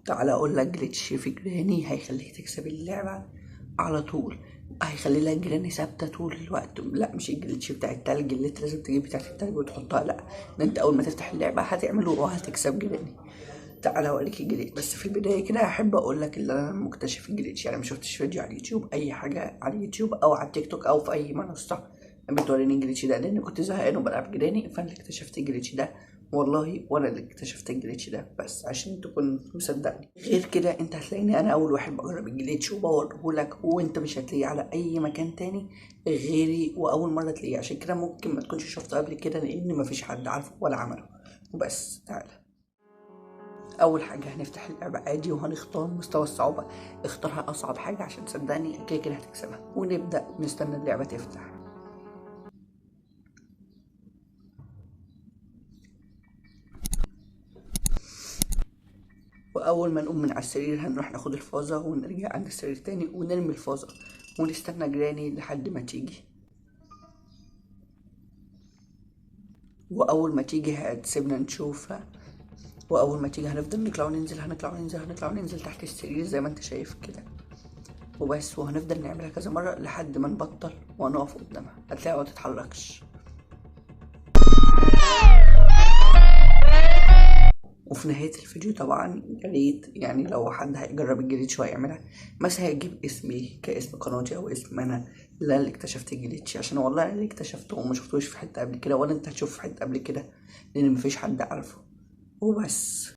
تعالى اقول لك جليتش في جراني هيخليك تكسب اللعبة على طول. هيخلي لك جراني ثابتة طول الوقت. لا مش الجليتش بتاع التلج اللي انت لازم تجيب بتاعت التلج وتحطها، لا ده انت اول ما تفتح اللعبة هتعمله وهتكسب جراني. تعالى اوريك الجليتش، بس في البداية كده هحب اقول لك ان انا مكتشف الجليتش، يعني ما شفتش فيديو على اليوتيوب، اي حاجة على اليوتيوب او على التيك توك او في اي منصة بتوريني الجليتش ده، لان كنت زهقان وبلعب جراني فانا اللي اكتشفت الجليتش ده. والله وانا اللي اكتشفت الجليتش ده، بس عشان تكون مصدقني. غير كده انت هتلاقيني انا اول واحد بجرب الجليتش وبوريهولك، وانت مش هتلاقيه على اي مكان تاني غيري، واول مره تلاقيه، عشان كده ممكن ما تكونش شفته قبل كده لان مفيش حد عارفه ولا عمله. وبس تعالى. اول حاجه هنفتح اللعبه عادي وهنختار مستوى الصعوبه. اختارها اصعب حاجه عشان تصدقني كده كده هتكسبها، ونبدا نستنى اللعبه تفتح. واول ما نقوم من على السرير هنروح ناخد الفازة ونرجع عند السرير تاني ونرمي الفازة ونستنى جراني لحد ما تيجي. واول ما تيجي هتسيبنا نشوفها. واول ما تيجي هنفضل نطلع وننزل، هنطلع وننزل، هنطلع وننزل تحت السرير زي ما انت شايف كده. وبس، وهنفضل نعملها كذا مرة لحد ما نبطل ونقف قدامها، هتلاقيها ما تتحركش. وفي نهاية الفيديو طبعا يا ريت يعني لو حد هيجرب الجليتش وهيعملها مثلا هيجيب اسمي كاسم قناتي او اسم انا اللي اكتشفت الجليتش، عشان والله انا اللي اكتشفته وما شفتوش في حتة قبل كده، ولا انت هتشوف في حتة قبل كده لان مفيش حد عارفه. وبس.